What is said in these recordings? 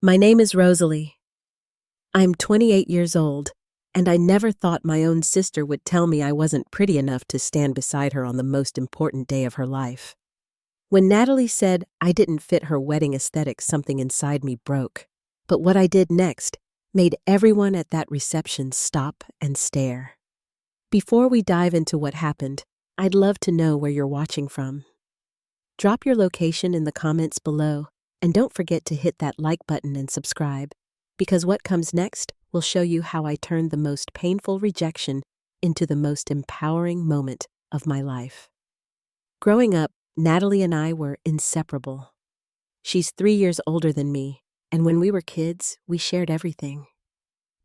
My name is Rosalie. I'm 28 years old, and I never thought my own sister would tell me I wasn't pretty enough to stand beside her on the most important day of her life. When Natalie said I didn't fit her wedding aesthetic, something inside me broke. But what I did next made everyone at that reception stop and stare. Before we dive into what happened, I'd love to know where you're watching from. Drop your location in the comments below, and don't forget to hit that like button and subscribe, because what comes next will show you how I turned the most painful rejection into the most empowering moment of my life. Growing up, Natalie and I were inseparable. She's 3 years older than me, and when we were kids, we shared everything.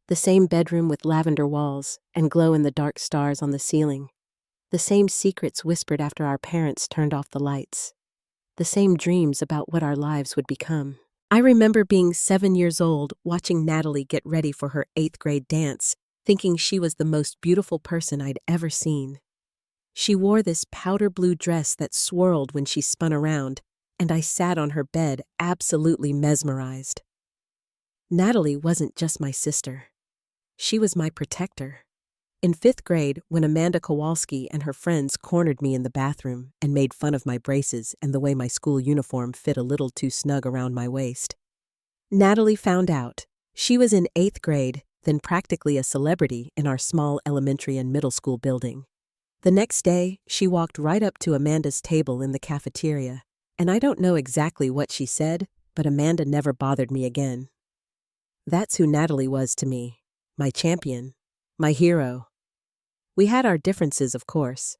The same bedroom with lavender walls and glow-in-the-dark stars on the ceiling. The same secrets whispered after our parents turned off the lights. The same dreams about what our lives would become. I remember being 7 years old, watching Natalie get ready for her 8th grade dance, thinking she was the most beautiful person I'd ever seen. She wore this powder blue dress that swirled when she spun around, and I sat on her bed absolutely mesmerized. Natalie wasn't just my sister. She was my protector. In 5th grade, when Amanda Kowalski and her friends cornered me in the bathroom and made fun of my braces and the way my school uniform fit a little too snug around my waist, Natalie found out. She was in 8th grade, then practically a celebrity in our small elementary and middle school building. The next day, she walked right up to Amanda's table in the cafeteria, and I don't know exactly what she said, but Amanda never bothered me again. That's who Natalie was to me, my champion, my hero. We had our differences, of course.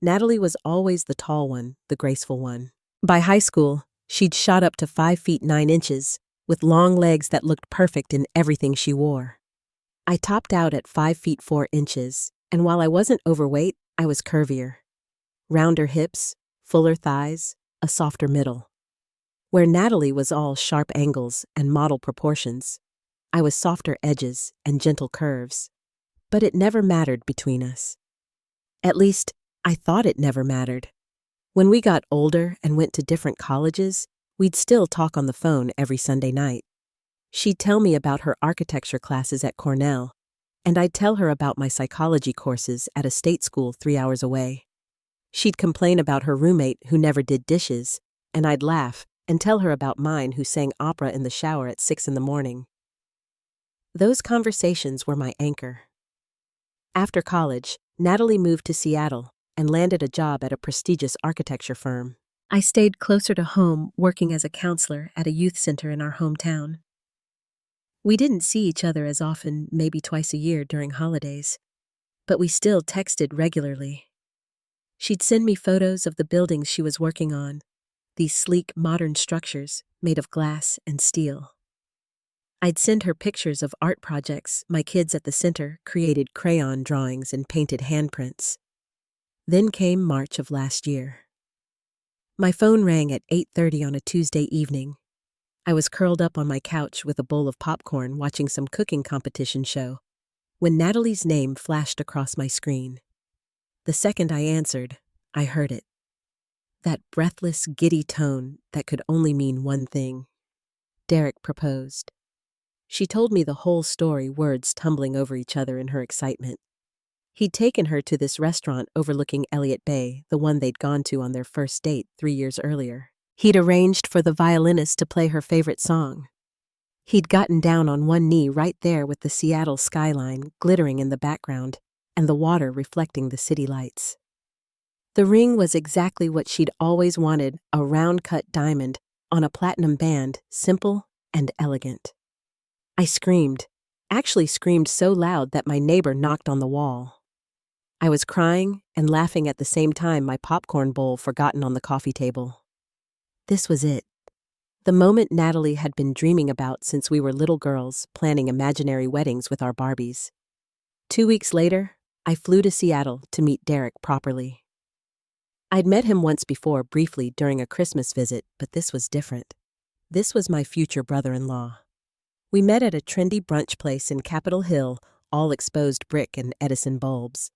Natalie was always the tall one, the graceful one. By high school, she'd shot up to 5 feet 9 inches, with long legs that looked perfect in everything she wore. I topped out at 5 feet 4 inches, and while I wasn't overweight, I was curvier. Rounder hips, fuller thighs, a softer middle. Where Natalie was all sharp angles and model proportions, I was softer edges and gentle curves. But it never mattered between us. At least, I thought it never mattered. When we got older and went to different colleges, we'd still talk on the phone every Sunday night. She'd tell me about her architecture classes at Cornell, and I'd tell her about my psychology courses at a state school 3 hours away. She'd complain about her roommate who never did dishes, and I'd laugh and tell her about mine who sang opera in the shower at 6 in the morning. Those conversations were my anchor. After college, Natalie moved to Seattle and landed a job at a prestigious architecture firm. I stayed closer to home, working as a counselor at a youth center in our hometown. We didn't see each other as often, maybe twice a year during holidays, but we still texted regularly. She'd send me photos of the buildings she was working on, these sleek, modern structures made of glass and steel. I'd send her pictures of art projects my kids at the center created, crayon drawings and painted handprints. Then came March of last year. My phone rang at 8:30 on a Tuesday evening. I was curled up on my couch with a bowl of popcorn watching some cooking competition show when Natalie's name flashed across my screen. The second I answered, I heard it. That breathless, giddy tone that could only mean one thing. Derek proposed. She told me the whole story, words tumbling over each other in her excitement. He'd taken her to this restaurant overlooking Elliott Bay, the one they'd gone to on their first date 3 years earlier. He'd arranged for the violinist to play her favorite song. He'd gotten down on one knee right there with the Seattle skyline glittering in the background and the water reflecting the city lights. The ring was exactly what she'd always wanted, a round-cut diamond on a platinum band, simple and elegant. I screamed, actually screamed so loud that my neighbor knocked on the wall. I was crying and laughing at the same time, my popcorn bowl forgotten on the coffee table. This was it. The moment Natalie had been dreaming about since we were little girls, planning imaginary weddings with our Barbies. 2 weeks later, I flew to Seattle to meet Derek properly. I'd met him once before, briefly, during a Christmas visit, but this was different. This was my future brother-in-law. We met at a trendy brunch place in Capitol Hill, all exposed brick and Edison bulbs.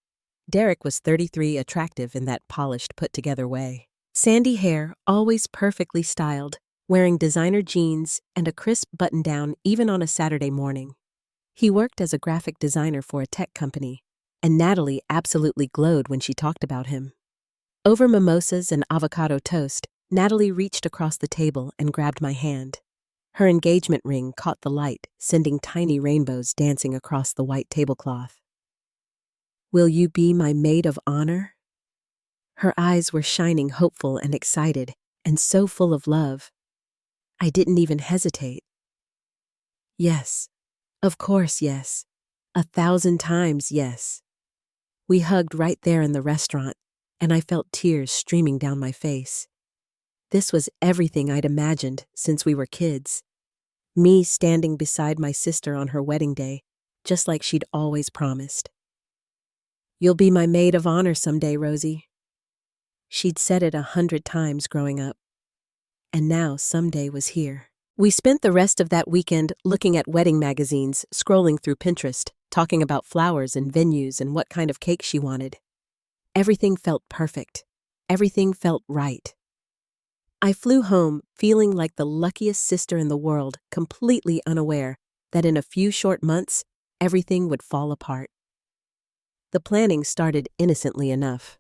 Derek was 33, attractive in that polished, put-together way. Sandy hair, always perfectly styled, wearing designer jeans and a crisp button-down even on a Saturday morning. He worked as a graphic designer for a tech company, and Natalie absolutely glowed when she talked about him. Over mimosas and avocado toast, Natalie reached across the table and grabbed my hand. Her engagement ring caught the light, sending tiny rainbows dancing across the white tablecloth. "Will you be my maid of honor?" Her eyes were shining hopeful and excited, and so full of love. I didn't even hesitate. Yes. Of course, yes. 1,000 times yes. We hugged right there in the restaurant, and I felt tears streaming down my face. This was everything I'd imagined since we were kids. Me standing beside my sister on her wedding day, just like she'd always promised. "You'll be my maid of honor someday, Rosie." She'd said it 100 times growing up. And now someday was here. We spent the rest of that weekend looking at wedding magazines, scrolling through Pinterest, talking about flowers and venues and what kind of cake she wanted. Everything felt perfect. Everything felt right. I flew home feeling like the luckiest sister in the world, completely unaware that in a few short months, everything would fall apart. The planning started innocently enough.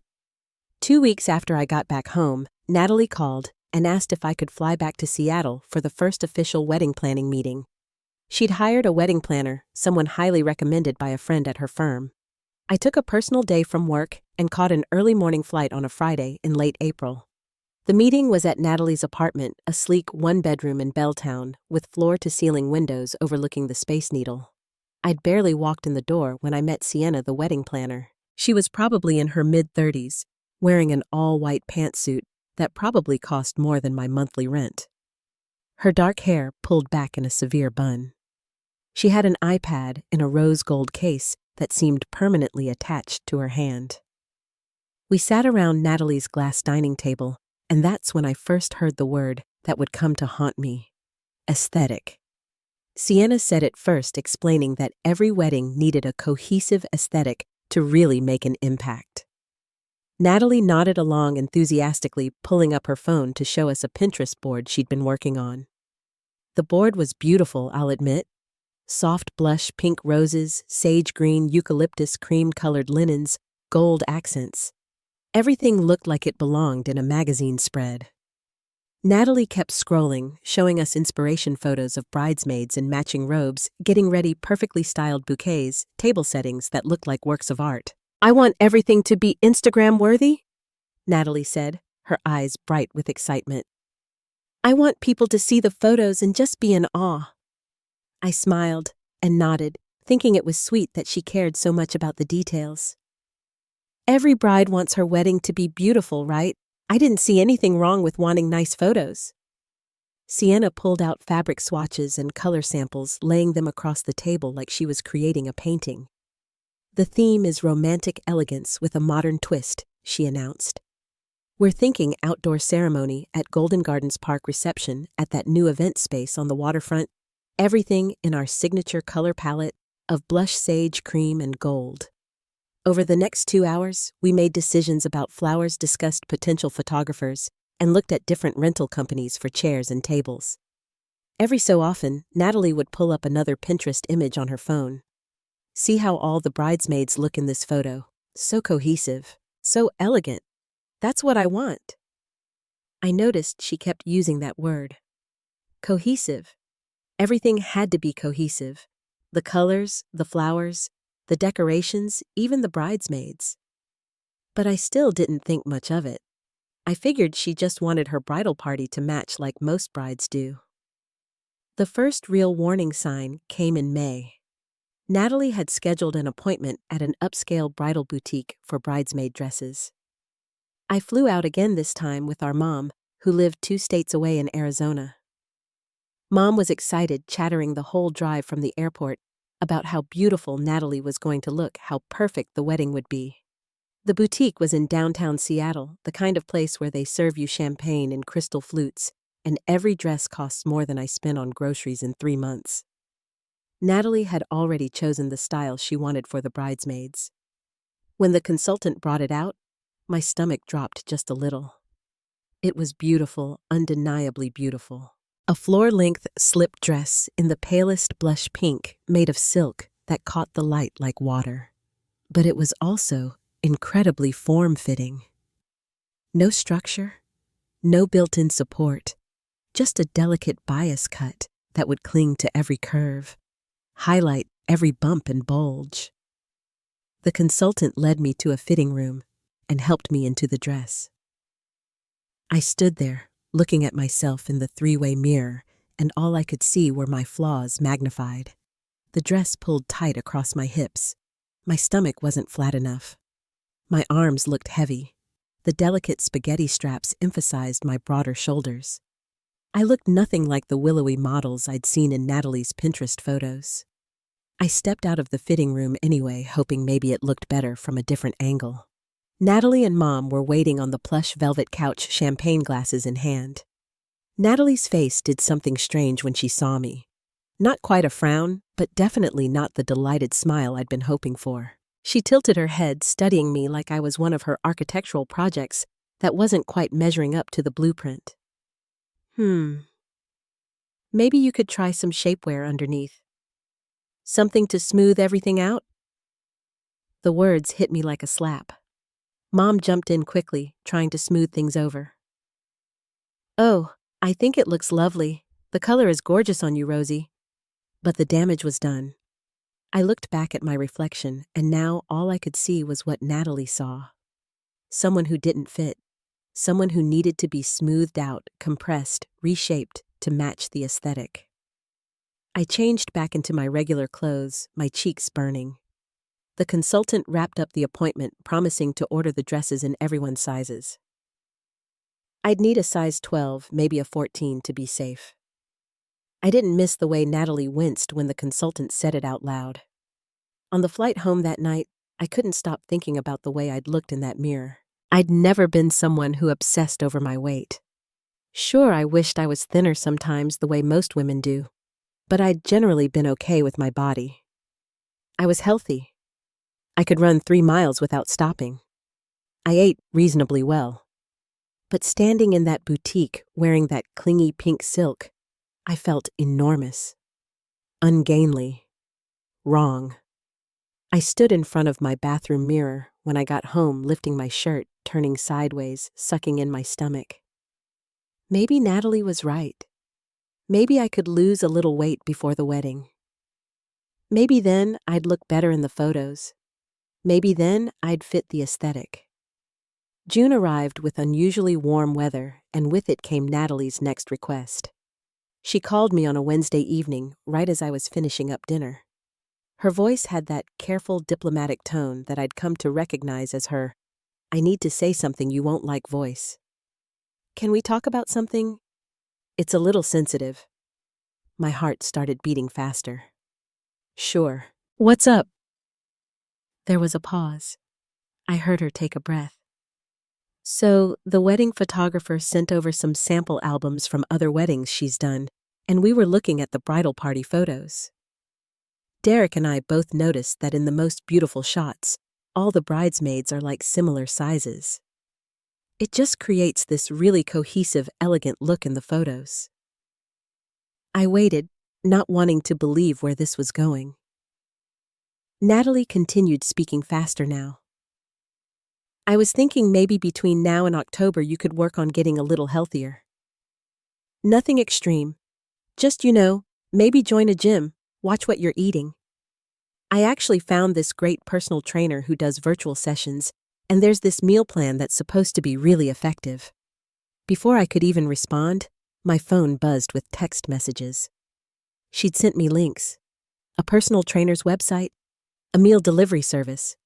2 weeks after I got back home, Natalie called and asked if I could fly back to Seattle for the first official wedding planning meeting. She'd hired a wedding planner, someone highly recommended by a friend at her firm. I took a personal day from work and caught an early morning flight on a Friday in late April. The meeting was at Natalie's apartment, a sleek one-bedroom in Belltown, with floor-to-ceiling windows overlooking the Space Needle. I'd barely walked in the door when I met Sienna, the wedding planner. She was probably in her mid-30s, wearing an all-white pantsuit that probably cost more than my monthly rent. Her dark hair pulled back in a severe bun. She had an iPad in a rose gold case that seemed permanently attached to her hand. We sat around Natalie's glass dining table, and that's when I first heard the word that would come to haunt me: aesthetic. Sienna said it first, explaining that every wedding needed a cohesive aesthetic to really make an impact. Natalie nodded along enthusiastically, pulling up her phone to show us a Pinterest board she'd been working on. The board was beautiful, I'll admit. Soft blush pink roses, sage green eucalyptus cream-colored linens, gold accents. Everything looked like it belonged in a magazine spread. Natalie kept scrolling, showing us inspiration photos of bridesmaids in matching robes, getting ready perfectly styled bouquets, table settings that looked like works of art. "I want everything to be Instagram-worthy," Natalie said, her eyes bright with excitement. "I want people to see the photos and just be in awe." I smiled and nodded, thinking it was sweet that she cared so much about the details. "Every bride wants her wedding to be beautiful, right? I didn't see anything wrong with wanting nice photos." Sienna pulled out fabric swatches and color samples, laying them across the table like she was creating a painting. "The theme is romantic elegance with a modern twist," she announced. "We're thinking outdoor ceremony at Golden Gardens Park reception at that new event space on the waterfront, everything in our signature color palette of blush sage cream and gold." Over the next 2 hours, we made decisions about flowers, discussed potential photographers, and looked at different rental companies for chairs and tables. Every so often, Natalie would pull up another Pinterest image on her phone. "See how all the bridesmaids look in this photo. So cohesive, so elegant. That's what I want." I noticed she kept using that word. Cohesive. Everything had to be cohesive. The colors, the flowers, the decorations, even the bridesmaids. But I still didn't think much of it. I figured she just wanted her bridal party to match like most brides do. The first real warning sign came in May. Natalie had scheduled an appointment at an upscale bridal boutique for bridesmaid dresses. I flew out again this time with our mom, who lived 2 states away in Arizona. Mom was excited, chattering the whole drive from the airport about how beautiful Natalie was going to look, how perfect the wedding would be. The boutique was in downtown Seattle, the kind of place where they serve you champagne in crystal flutes, and every dress costs more than I spent on groceries in 3 months. Natalie had already chosen the style she wanted for the bridesmaids. When the consultant brought it out, my stomach dropped just a little. It was beautiful, undeniably beautiful. A floor-length slip dress in the palest blush pink made of silk that caught the light like water. But it was also incredibly form-fitting. No structure, no built-in support, just a delicate bias cut that would cling to every curve, highlight every bump and bulge. The consultant led me to a fitting room and helped me into the dress. I stood there, looking at myself in the three-way mirror, and all I could see were my flaws magnified. The dress pulled tight across my hips. My stomach wasn't flat enough. My arms looked heavy. The delicate spaghetti straps emphasized my broader shoulders. I looked nothing like the willowy models I'd seen in Natalie's Pinterest photos. I stepped out of the fitting room anyway, hoping maybe it looked better from a different angle. Natalie and Mom were waiting on the plush velvet couch, champagne glasses in hand. Natalie's face did something strange when she saw me. Not quite a frown, but definitely not the delighted smile I'd been hoping for. She tilted her head, studying me like I was one of her architectural projects that wasn't quite measuring up to the blueprint. Maybe you could try some shapewear underneath. Something to smooth everything out? The words hit me like a slap. Mom jumped in quickly, trying to smooth things over. Oh, I think it looks lovely. The color is gorgeous on you, Rosie. But the damage was done. I looked back at my reflection, and now all I could see was what Natalie saw. Someone who didn't fit. Someone who needed to be smoothed out, compressed, reshaped to match the aesthetic. I changed back into my regular clothes, my cheeks burning. The consultant wrapped up the appointment, promising to order the dresses in everyone's sizes. I'd need a size 12, maybe a 14 to be safe. I didn't miss the way Natalie winced when the consultant said it out loud. On the flight home that night, I couldn't stop thinking about the way I'd looked in that mirror. I'd never been someone who obsessed over my weight. Sure, I wished I was thinner sometimes the way most women do, but I'd generally been okay with my body. I was healthy. I could run 3 miles without stopping. I ate reasonably well. But standing in that boutique, wearing that clingy pink silk, I felt enormous, ungainly, wrong. I stood in front of my bathroom mirror when I got home, lifting my shirt, turning sideways, sucking in my stomach. Maybe Natalie was right. Maybe I could lose a little weight before the wedding. Maybe then I'd look better in the photos. Maybe then I'd fit the aesthetic. June arrived with unusually warm weather, and with it came Natalie's next request. She called me on a Wednesday evening, right as I was finishing up dinner. Her voice had that careful, diplomatic tone that I'd come to recognize as her "I need to say something you won't like" voice. Can we talk about something? It's a little sensitive. My heart started beating faster. Sure. What's up? There was a pause. I heard her take a breath. So, the wedding photographer sent over some sample albums from other weddings she's done, and we were looking at the bridal party photos. Derek and I both noticed that in the most beautiful shots, all the bridesmaids are like similar sizes. It just creates this really cohesive, elegant look in the photos. I waited, not wanting to believe where this was going. Natalie continued, speaking faster now. I was thinking maybe between now and October you could work on getting a little healthier. Nothing extreme. Just, maybe join a gym, watch what you're eating. I actually found this great personal trainer who does virtual sessions, and there's this meal plan that's supposed to be really effective. Before I could even respond, my phone buzzed with text messages. She'd sent me links. A personal trainer's website, a meal delivery service,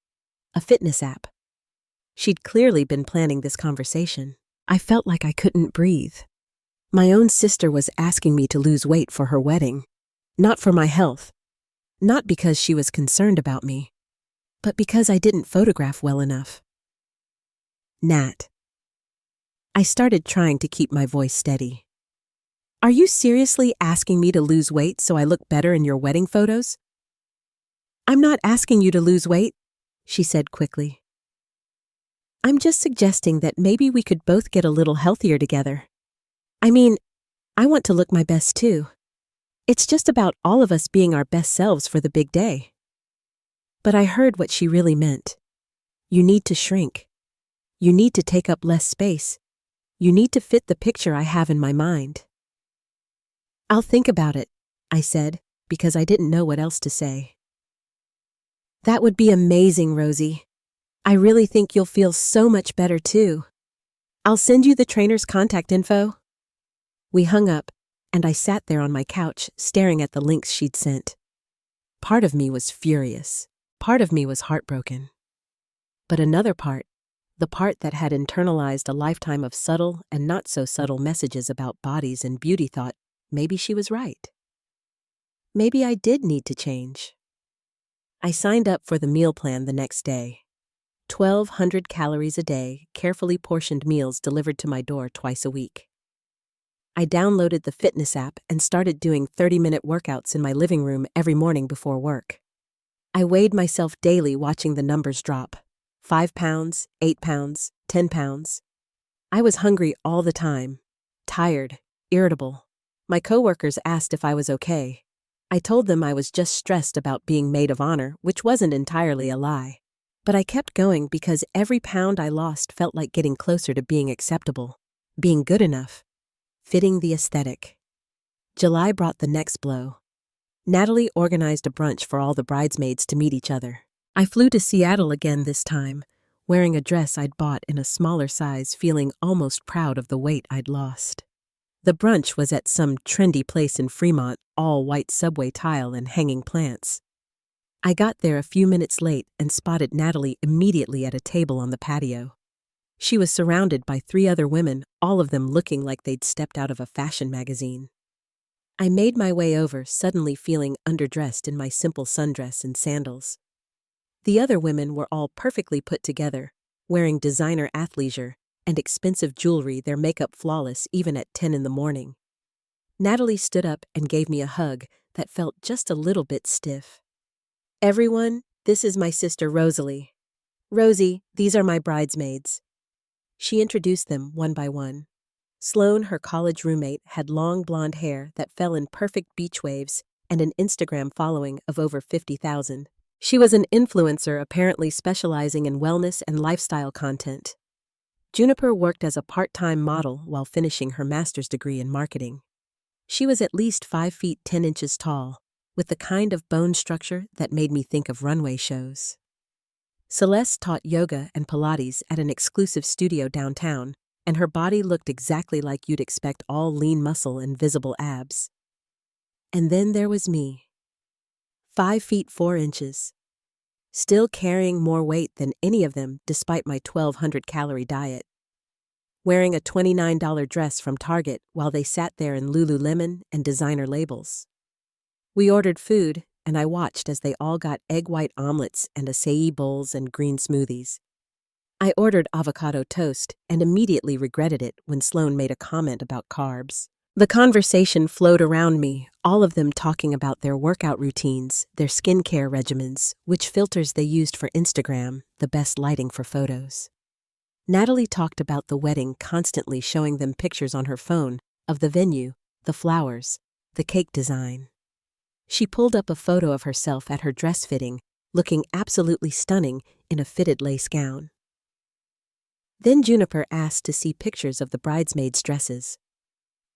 a fitness app. She'd clearly been planning this conversation. I felt like I couldn't breathe. My own sister was asking me to lose weight for her wedding, not for my health, not because she was concerned about me, but because I didn't photograph well enough. Nat. I started trying to keep my voice steady. Are you seriously asking me to lose weight so I look better in your wedding photos? I'm not asking you to lose weight, she said quickly. I'm just suggesting that maybe we could both get a little healthier together. I mean, I want to look my best too. It's just about all of us being our best selves for the big day. But I heard what she really meant. You need to shrink. You need to take up less space. You need to fit the picture I have in my mind. I'll think about it, I said, because I didn't know what else to say. That would be amazing, Rosie. I really think you'll feel so much better too. I'll send you the trainer's contact info. We hung up, and I sat there on my couch staring at the links she'd sent. Part of me was furious. Part of me was heartbroken. But another part, the part that had internalized a lifetime of subtle and not so subtle messages about bodies and beauty, thought maybe she was right. Maybe I did need to change. I signed up for the meal plan the next day. 1,200 calories a day, carefully portioned meals delivered to my door twice a week. I downloaded the fitness app and started doing 30-minute workouts in my living room every morning before work. I weighed myself daily, watching the numbers drop. 5 pounds, 8 pounds, 10 pounds. I was hungry all the time, tired, irritable. My coworkers asked if I was okay. I told them I was just stressed about being maid of honor, which wasn't entirely a lie. But I kept going because every pound I lost felt like getting closer to being acceptable, being good enough, fitting the aesthetic. July brought the next blow. Natalie organized a brunch for all the bridesmaids to meet each other. I flew to Seattle again this time, wearing a dress I'd bought in a smaller size, feeling almost proud of the weight I'd lost. The brunch was at some trendy place in Fremont, all white subway tile and hanging plants. I got there a few minutes late and spotted Natalie immediately at a table on the patio. She was surrounded by 3 other women, all of them looking like they'd stepped out of a fashion magazine. I made my way over, suddenly feeling underdressed in my simple sundress and sandals. The other women were all perfectly put together, wearing designer athleisure and expensive jewelry, their makeup flawless even at 10 in the morning. Natalie stood up and gave me a hug that felt just a little bit stiff. Everyone, this is my sister Rosalie. Rosie, these are my bridesmaids. She introduced them one by one. Sloane, her college roommate, had long blonde hair that fell in perfect beach waves and an Instagram following of over 50,000. She was an influencer, apparently specializing in wellness and lifestyle content. Juniper worked as a part-time model while finishing her master's degree in marketing. She was at least 5 feet 10 inches tall, with the kind of bone structure that made me think of runway shows. Celeste taught yoga and Pilates at an exclusive studio downtown, and her body looked exactly like you'd expect, all lean muscle and visible abs. And then there was me. 5 feet 4 inches. Still carrying more weight than any of them despite my 1,200-calorie diet. Wearing a $29 dress from Target while they sat there in Lululemon and designer labels. We ordered food, and I watched as they all got egg white omelets and acai bowls and green smoothies. I ordered avocado toast and immediately regretted it when Sloane made a comment about carbs. The conversation flowed around me, all of them talking about their workout routines, their skincare regimens, which filters they used for Instagram, the best lighting for photos. Natalie talked about the wedding, constantly showing them pictures on her phone of the venue, the flowers, the cake design. She pulled up a photo of herself at her dress fitting, looking absolutely stunning in a fitted lace gown. Then Juniper asked to see pictures of the bridesmaids' dresses.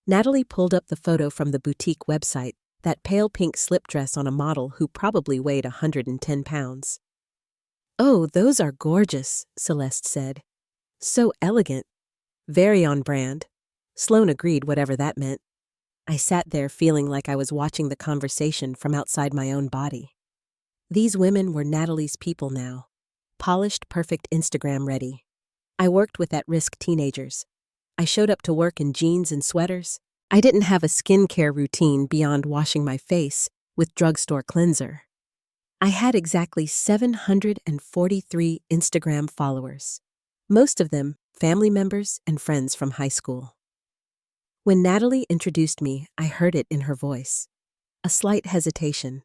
Natalie pulled up the photo from the boutique website, that pale pink slip dress on a model who probably weighed 110 pounds. "Oh, those are gorgeous," Celeste said. "So elegant. Very on brand." Sloane agreed, whatever that meant. I sat there feeling like I was watching the conversation from outside my own body. These women were Natalie's people now. Polished, perfect, Instagram ready. I worked with at-risk teenagers. I showed up to work in jeans and sweaters. I didn't have a skincare routine beyond washing my face with drugstore cleanser. I had exactly 743 Instagram followers, most of them family members and friends from high school. When Natalie introduced me, I heard it in her voice. A slight hesitation,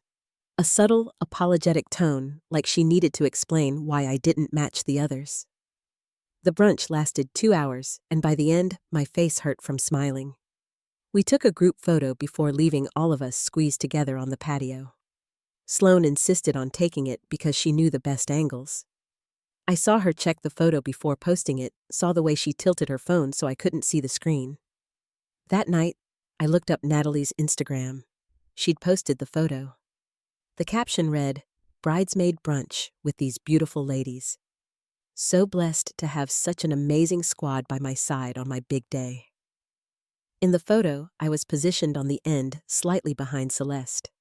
a subtle, apologetic tone, like she needed to explain why I didn't match the others. The brunch lasted 2 hours, and by the end, my face hurt from smiling. We took a group photo before leaving, all of us squeezed together on the patio. Sloane insisted on taking it because she knew the best angles. I saw her check the photo before posting it, saw the way she tilted her phone so I couldn't see the screen. That night, I looked up Natalie's Instagram. She'd posted the photo. The caption read, "Bridesmaid brunch with these beautiful ladies. So blessed to have such an amazing squad by my side on my big day." In the photo, I was positioned on the end, slightly behind Celeste.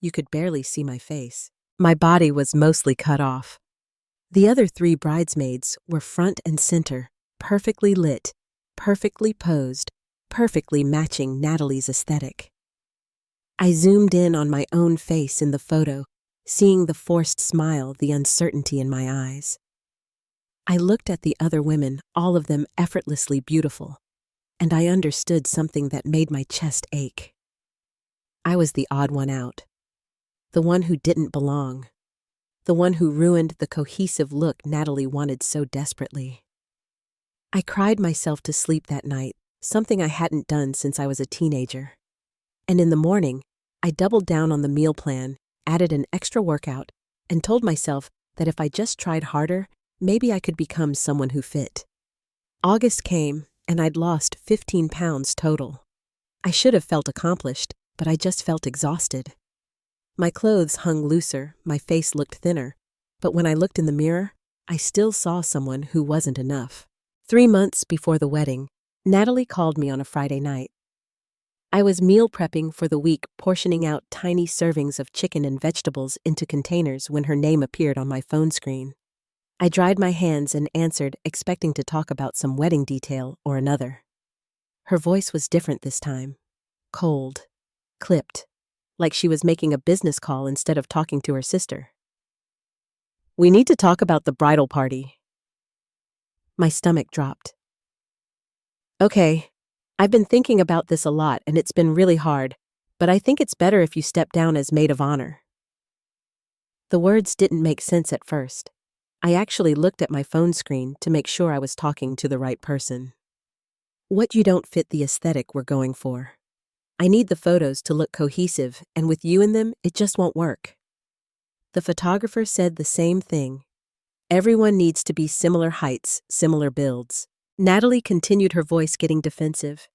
You could barely see my face. My body was mostly cut off. The other 3 bridesmaids were front and center, perfectly lit, perfectly posed, perfectly matching Natalie's aesthetic. I zoomed in on my own face in the photo, seeing the forced smile, the uncertainty in my eyes. I looked at the other women, all of them effortlessly beautiful, and I understood something that made my chest ache. I was the odd one out, the one who didn't belong, the one who ruined the cohesive look Natalie wanted so desperately. I cried myself to sleep that night, something I hadn't done since I was a teenager. And in the morning, I doubled down on the meal plan, added an extra workout, and told myself that if I just tried harder, maybe I could become someone who fit. August came, and I'd lost 15 pounds total. I should have felt accomplished, but I just felt exhausted. My clothes hung looser, my face looked thinner, but when I looked in the mirror, I still saw someone who wasn't enough. 3 months before the wedding, Natalie called me on a Friday night. I was meal prepping for the week, portioning out tiny servings of chicken and vegetables into containers when her name appeared on my phone screen. I dried my hands and answered, expecting to talk about some wedding detail or another. Her voice was different this time. Cold. Clipped. Like she was making a business call instead of talking to her sister. "We need to talk about the bridal party." My stomach dropped. "Okay, I've been thinking about this a lot and it's been really hard, but I think it's better if you step down as maid of honor." The words didn't make sense at first. I actually looked at my phone screen to make sure I was talking to the right person. "What, you don't fit the aesthetic we're going for? I need the photos to look cohesive, and with you in them, it just won't work." The photographer said the same thing. "Everyone needs to be similar heights, similar builds." Natalie continued, her voice getting defensive.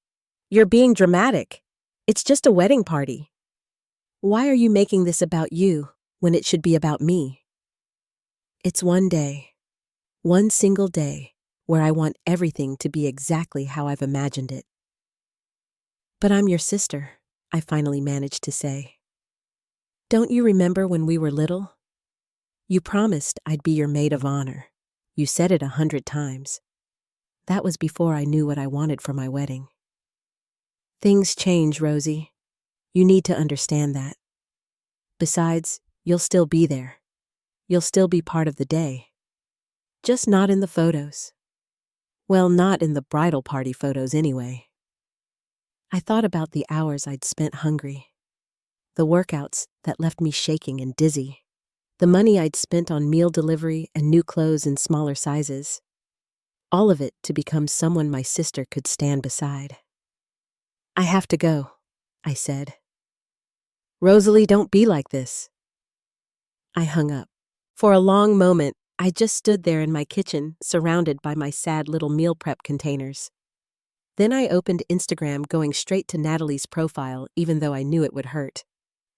"You're being dramatic. It's just a wedding party. Why are you making this about you when it should be about me? It's one day, one single day, where I want everything to be exactly how I've imagined it." "But I'm your sister," I finally managed to say. "Don't you remember when we were little? You promised I'd be your maid of honor. You said it 100 times. That was before I knew what I wanted for my wedding." "Things change, Rosie. You need to understand that. Besides, you'll still be there. You'll still be part of the day. Just not in the photos. Well, not in the bridal party photos anyway." I thought about the hours I'd spent hungry, the workouts that left me shaking and dizzy, the money I'd spent on meal delivery and new clothes in smaller sizes. All of it to become someone my sister could stand beside. "I have to go," I said. "Rosalie, don't be like this." I hung up. For a long moment, I just stood there in my kitchen, surrounded by my sad little meal prep containers. Then I opened Instagram, going straight to Natalie's profile, even though I knew it would hurt.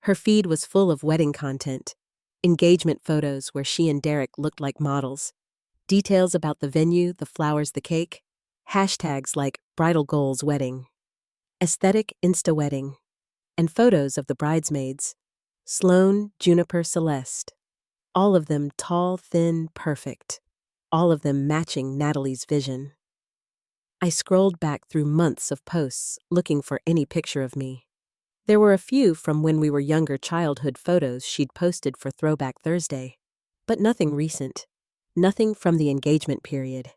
Her feed was full of wedding content, engagement photos where she and Derek looked like models, details about the venue, the flowers, the cake, hashtags like bridal goals wedding, aesthetic Insta wedding, and photos of the bridesmaids, Sloane, Juniper, Celeste. All of them tall, thin, perfect. All of them matching Natalie's vision. I scrolled back through months of posts, looking for any picture of me. There were a few from when we were younger, childhood photos she'd posted for Throwback Thursday, but nothing recent. Nothing from the engagement period.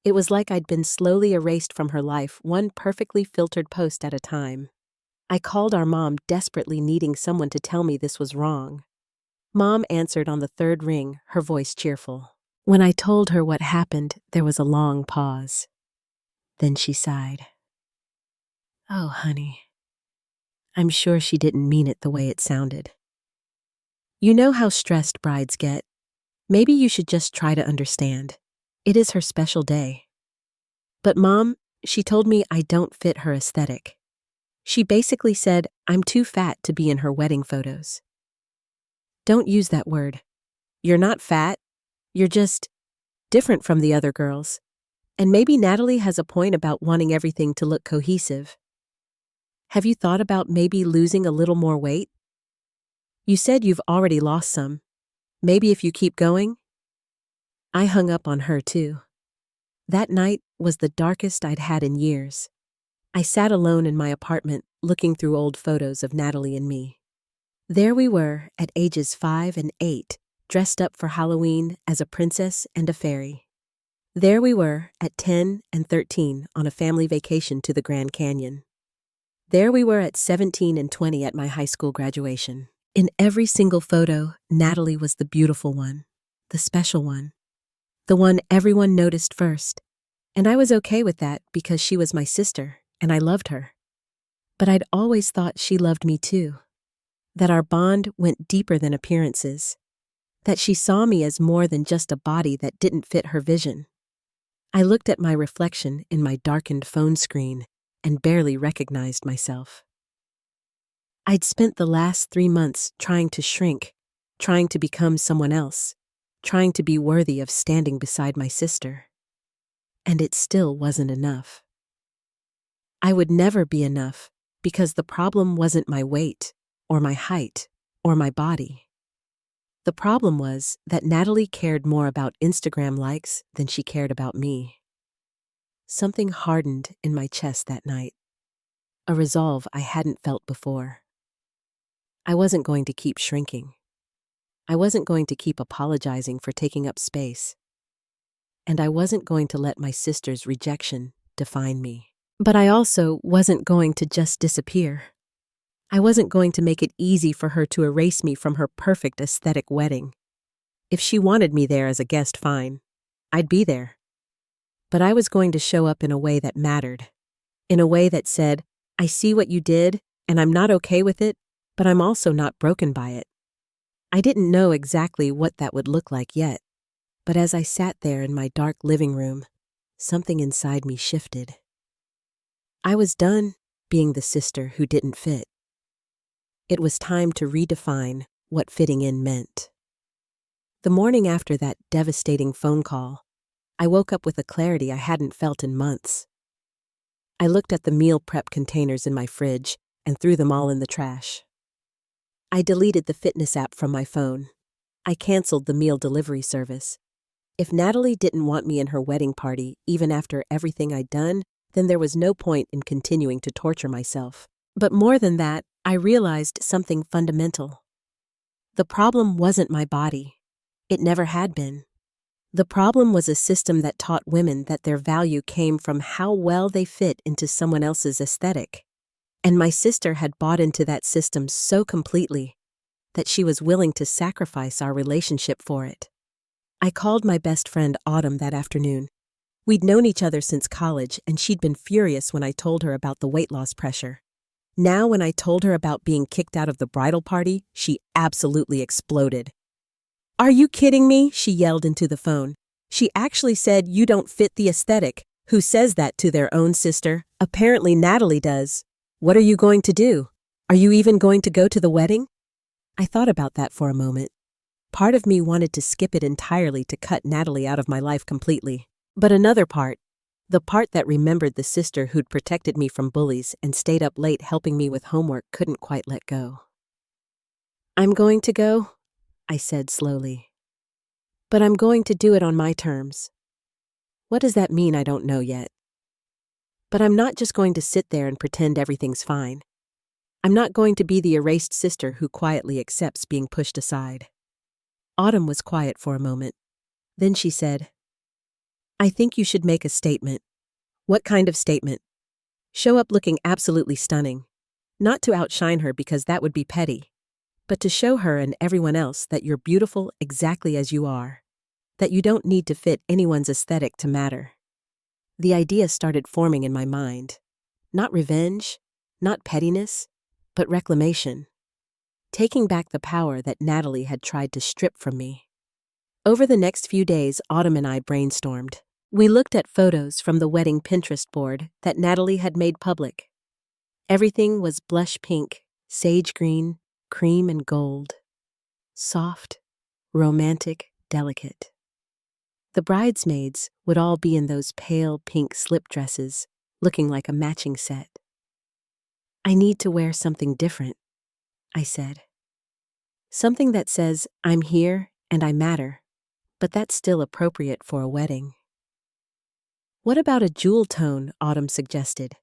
It was like I'd been slowly erased from her life, one perfectly filtered post at a time. I called our mom, desperately needing someone to tell me this was wrong. Mom answered on the 3rd ring, her voice cheerful. When I told her what happened, there was a long pause. Then she sighed. Oh, honey. I'm sure she didn't mean it the way it sounded. You know how stressed brides get. Maybe you should just try to understand. It is her special day. But Mom, she told me I don't fit her aesthetic. She basically said I'm too fat to be in her wedding photos. Don't use that word. You're not fat. You're just different from the other girls. And maybe Natalie has a point about wanting everything to look cohesive. Have you thought about maybe losing a little more weight? You said you've already lost some. Maybe if you keep going? I hung up on her too. That night was the darkest I'd had in years. I sat alone in my apartment looking through old photos of Natalie and me. There we were at ages 5 and 8, dressed up for Halloween as a princess and a fairy. There we were at 10 and 13 on a family vacation to the Grand Canyon. There we were at 17 and 20 at my high school graduation. In every single photo, Natalie was the beautiful one, the special one, the one everyone noticed first. And I was okay with that because she was my sister and I loved her. But I'd always thought she loved me too, that our bond went deeper than appearances, that she saw me as more than just a body that didn't fit her vision. I looked at my reflection in my darkened phone screen and barely recognized myself. I'd spent the last 3 months trying to shrink, trying to become someone else, trying to be worthy of standing beside my sister. And it still wasn't enough. I would never be enough because the problem wasn't my weight, or my height, or my body. The problem was that Natalie cared more about Instagram likes than she cared about me. Something hardened in my chest that night, a resolve I hadn't felt before. I wasn't going to keep shrinking. I wasn't going to keep apologizing for taking up space. And I wasn't going to let my sister's rejection define me. But I also wasn't going to just disappear. I wasn't going to make it easy for her to erase me from her perfect aesthetic wedding. If she wanted me there as a guest, fine. I'd be there. But I was going to show up in a way that mattered. In a way that said, I see what you did, and I'm not okay with it, but I'm also not broken by it. I didn't know exactly what that would look like yet, but as I sat there in my dark living room, something inside me shifted. I was done being the sister who didn't fit. It was time to redefine what fitting in meant. The morning after that devastating phone call, I woke up with a clarity I hadn't felt in months. I looked at the meal prep containers in my fridge and threw them all in the trash. I deleted the fitness app from my phone. I canceled the meal delivery service. If Natalie didn't want me in her wedding party, even after everything I'd done, then there was no point in continuing to torture myself. But more than that, I realized something fundamental. The problem wasn't my body. It never had been. The problem was a system that taught women that their value came from how well they fit into someone else's aesthetic. And my sister had bought into that system so completely that she was willing to sacrifice our relationship for it. I called my best friend Autumn that afternoon. We'd known each other since college, and she'd been furious when I told her about the weight loss pressure. Now, when I told her about being kicked out of the bridal party, she absolutely exploded. Are you kidding me? She yelled into the phone. She actually said you don't fit the aesthetic. Who says that to their own sister? Apparently Natalie does. What are you going to do? Are you even going to go to the wedding? I thought about that for a moment. Part of me wanted to skip it entirely to cut Natalie out of my life completely. But another part, the part that remembered the sister who'd protected me from bullies and stayed up late helping me with homework, couldn't quite let go. I'm going to go, I said slowly. But I'm going to do it on my terms. What does that mean? I don't know yet. But I'm not just going to sit there and pretend everything's fine. I'm not going to be the erased sister who quietly accepts being pushed aside. Autumn was quiet for a moment. Then she said, I think you should make a statement. What kind of statement? Show up looking absolutely stunning. Not to outshine her because that would be petty, but to show her and everyone else that you're beautiful exactly as you are, that you don't need to fit anyone's aesthetic to matter. The idea started forming in my mind. Not revenge, Not pettiness, but reclamation. Taking back the power that Natalie had tried to strip from me. Over the next few days, Autumn and I brainstormed. We looked at photos from the wedding Pinterest board that Natalie had made public. Everything was blush pink, sage green, cream and gold. Soft, romantic, delicate. The bridesmaids would all be in those pale pink slip dresses, looking like a matching set. I need to wear something different, I said. Something that says, I'm here and I matter, but that's still appropriate for a wedding. What about a jewel tone, Autumn suggested?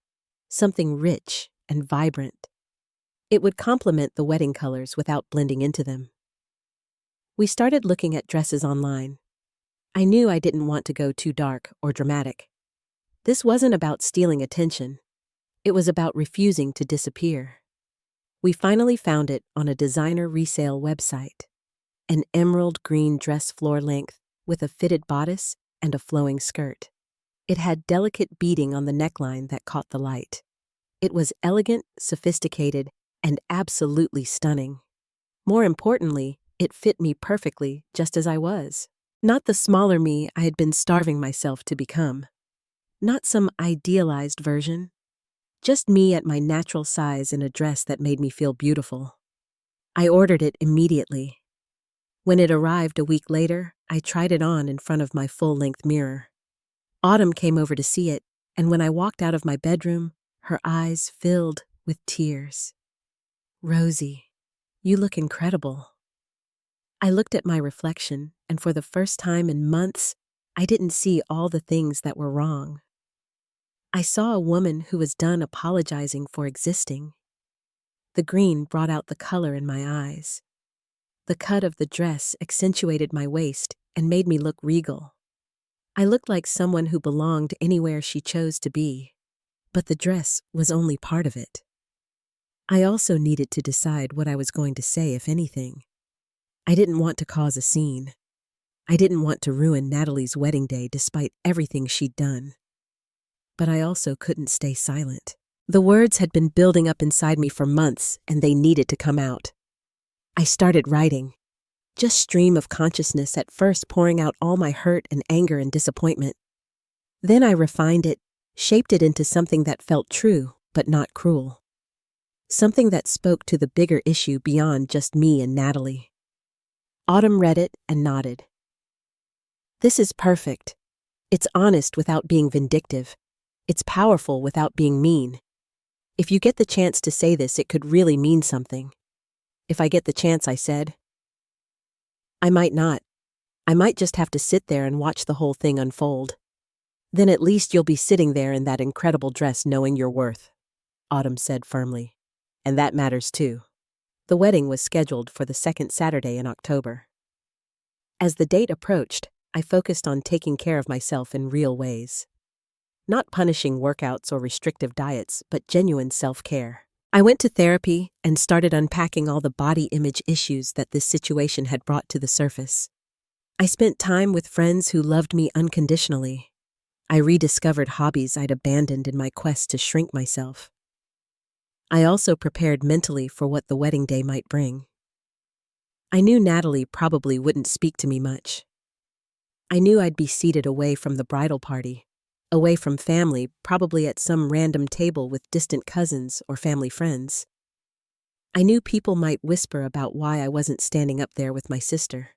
Something rich and vibrant. It would complement the wedding colors without blending into them. We started looking at dresses online. I knew I didn't want to go too dark or dramatic. This wasn't about stealing attention. It was about refusing to disappear. We finally found it on a designer resale website. An emerald green dress floor length with a fitted bodice and a flowing skirt. It had delicate beading on the neckline that caught the light. It was elegant, sophisticated, and absolutely stunning. More importantly, it fit me perfectly just as I was. Not the smaller me I had been starving myself to become. Not some idealized version. Just me at my natural size in a dress that made me feel beautiful. I ordered it immediately. When it arrived a week later, I tried it on in front of my full-length mirror. Autumn came over to see it, and when I walked out of my bedroom, her eyes filled with tears. Rosie, you look incredible. I looked at my reflection, and for the first time in months, I didn't see all the things that were wrong. I saw a woman who was done apologizing for existing. The green brought out the color in my eyes. The cut of the dress accentuated my waist and made me look regal. I looked like someone who belonged anywhere she chose to be, but the dress was only part of it. I also needed to decide what I was going to say, if anything. I didn't want to cause a scene. I didn't want to ruin Natalie's wedding day despite everything she'd done. But I also couldn't stay silent. The words had been building up inside me for months, and they needed to come out. I started writing. Just stream of consciousness, at first pouring out all my hurt and anger and disappointment. Then I refined it, shaped it into something that felt true, but not cruel. Something that spoke to the bigger issue beyond just me and Natalie. Autumn read it and nodded. This is perfect. It's honest without being vindictive. It's powerful without being mean. If you get the chance to say this, it could really mean something. If I get the chance, I said. I might not. I might just have to sit there and watch the whole thing unfold. Then at least you'll be sitting there in that incredible dress knowing your worth, Autumn said firmly. And that matters too. The wedding was scheduled for the second Saturday in October. As the date approached, I focused on taking care of myself in real ways. Not punishing workouts or restrictive diets, but genuine self-care. I went to therapy and started unpacking all the body image issues that this situation had brought to the surface. I spent time with friends who loved me unconditionally. I rediscovered hobbies I'd abandoned in my quest to shrink myself. I also prepared mentally for what the wedding day might bring. I knew Natalie probably wouldn't speak to me much. I knew I'd be seated away from the bridal party, away from family, probably at some random table with distant cousins or family friends. I knew people might whisper about why I wasn't standing up there with my sister.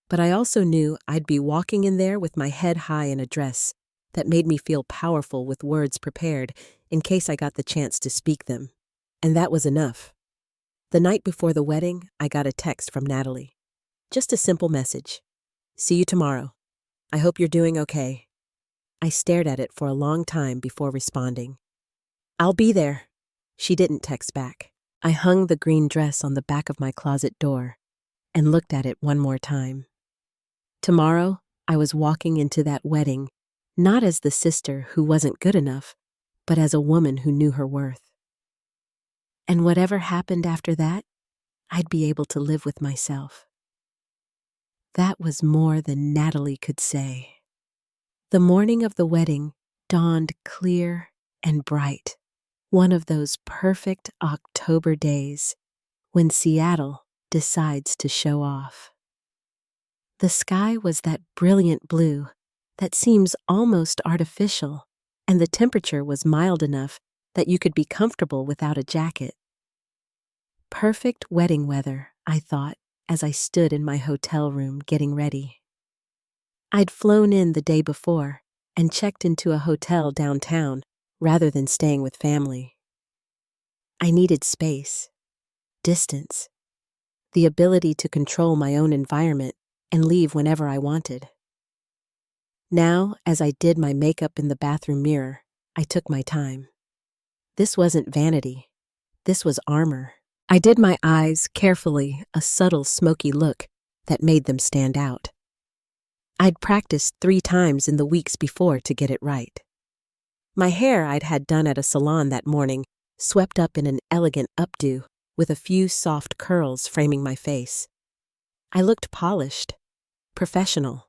But I also knew I'd be walking in there with my head high in a dress that made me feel powerful, with words prepared in case I got the chance to speak them. And that was enough. The night before the wedding, I got a text from Natalie. Just a simple message. See you tomorrow. I hope you're doing okay. I stared at it for a long time before responding. I'll be there. She didn't text back. I hung the green dress on the back of my closet door and looked at it one more time. Tomorrow, I was walking into that wedding, not as the sister who wasn't good enough, but as a woman who knew her worth. And whatever happened after that, I'd be able to live with myself. That was more than Natalie could say. The morning of the wedding dawned clear and bright. One of those perfect October days when Seattle decides to show off. The sky was that brilliant blue that seems almost artificial, and the temperature was mild enough that you could be comfortable without a jacket. Perfect wedding weather, I thought, as I stood in my hotel room getting ready. I'd flown in the day before and checked into a hotel downtown rather than staying with family. I needed space, distance, the ability to control my own environment and leave whenever I wanted. Now, as I did my makeup in the bathroom mirror, I took my time. This wasn't vanity. This was armor. I did my eyes carefully, a subtle smoky look that made them stand out. I'd practiced 3 times in the weeks before to get it right. My hair I'd had done at a salon that morning, swept up in an elegant updo with a few soft curls framing my face. I looked polished, professional,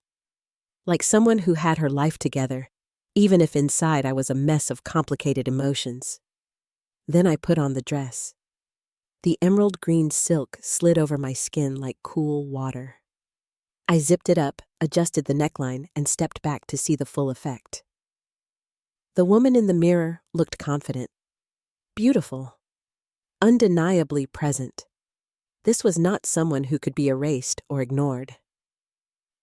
like someone who had her life together, even if inside I was a mess of complicated emotions. Then I put on the dress. The emerald green silk slid over my skin like cool water. I zipped it up, adjusted the neckline, and stepped back to see the full effect. The woman in the mirror looked confident, beautiful, undeniably present. This was not someone who could be erased or ignored.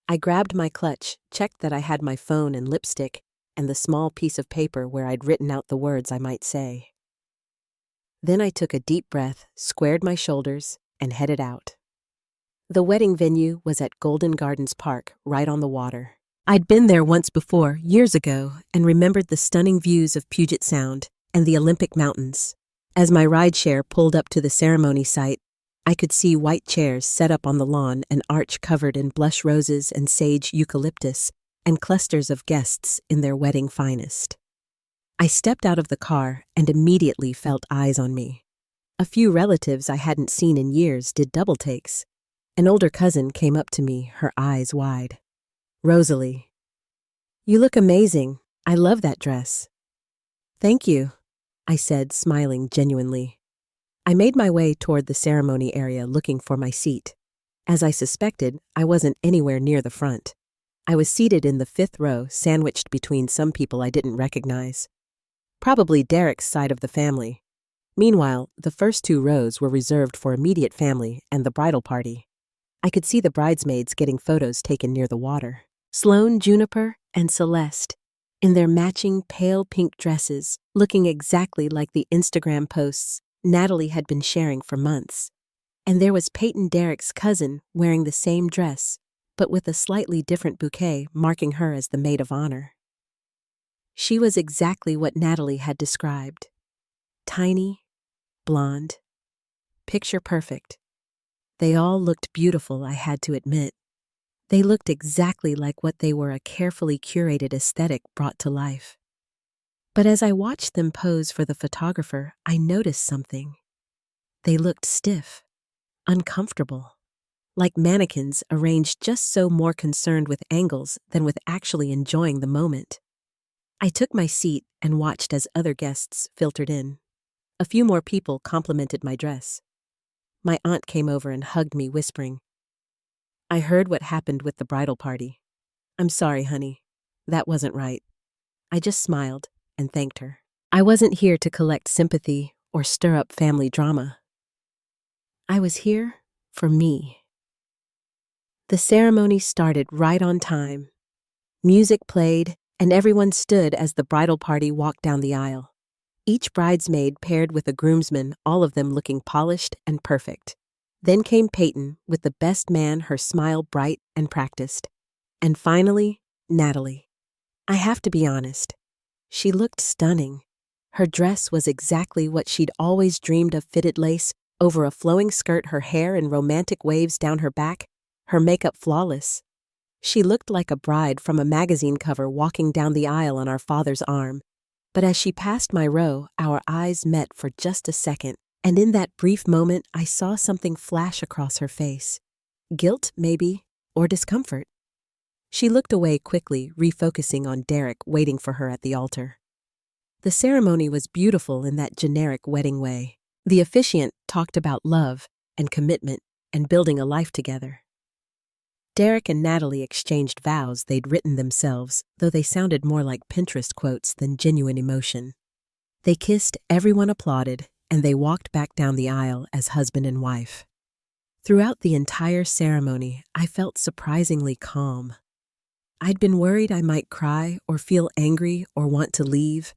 I grabbed my clutch, checked that I had my phone and lipstick, and the small piece of paper where I'd written out the words I might say. Then I took a deep breath, squared my shoulders, and headed out. The wedding venue was at Golden Gardens Park, right on the water. I'd been there once before, years ago, and remembered the stunning views of Puget Sound and the Olympic Mountains. As my rideshare pulled up to the ceremony site, I could see white chairs set up on the lawn, an arch covered in blush roses and sage eucalyptus, and clusters of guests in their wedding finest. I stepped out of the car and immediately felt eyes on me. A few relatives I hadn't seen in years did double takes. An older cousin came up to me, her eyes wide. "Rosalie, you look amazing. I love that dress." "Thank you," I said, smiling genuinely. I made my way toward the ceremony area looking for my seat. As I suspected, I wasn't anywhere near the front. I was seated in the 5th row, sandwiched between some people I didn't recognize. Probably Derek's side of the family. Meanwhile, the first 2 rows were reserved for immediate family and the bridal party. I could see the bridesmaids getting photos taken near the water. Sloane, Juniper, and Celeste, in their matching pale pink dresses, looking exactly like the Instagram posts Natalie had been sharing for months. And there was Peyton, Derek's cousin, wearing the same dress, but with a slightly different bouquet marking her as the maid of honor. She was exactly what Natalie had described. Tiny, blonde, picture perfect. They all looked beautiful, I had to admit. They looked exactly like what they were, a carefully curated aesthetic brought to life. But as I watched them pose for the photographer, I noticed something. They looked stiff, uncomfortable, like mannequins arranged just so, more concerned with angles than with actually enjoying the moment. I took my seat and watched as other guests filtered in. A few more people complimented my dress. My aunt came over and hugged me, whispering, "I heard what happened with the bridal party. I'm sorry, honey. That wasn't right." I just smiled and thanked her. I wasn't here to collect sympathy or stir up family drama. I was here for me. The ceremony started right on time. Music played, and everyone stood as the bridal party walked down the aisle. Each bridesmaid paired with a groomsman, all of them looking polished and perfect. Then came Peyton, with the best man, her smile bright and practiced. And finally, Natalie. I have to be honest. She looked stunning. Her dress was exactly what she'd always dreamed of, fitted lace over a flowing skirt, her hair in romantic waves down her back, her makeup flawless. She looked like a bride from a magazine cover walking down the aisle on our father's arm. But as she passed my row, our eyes met for just a second, and in that brief moment, I saw something flash across her face. Guilt, maybe, or discomfort. She looked away quickly, refocusing on Derek waiting for her at the altar. The ceremony was beautiful in that generic wedding way. The officiant talked about love and commitment and building a life together. Derek and Natalie exchanged vows they'd written themselves, though they sounded more like Pinterest quotes than genuine emotion. They kissed, everyone applauded, and they walked back down the aisle as husband and wife. Throughout the entire ceremony, I felt surprisingly calm. I'd been worried I might cry or feel angry or want to leave,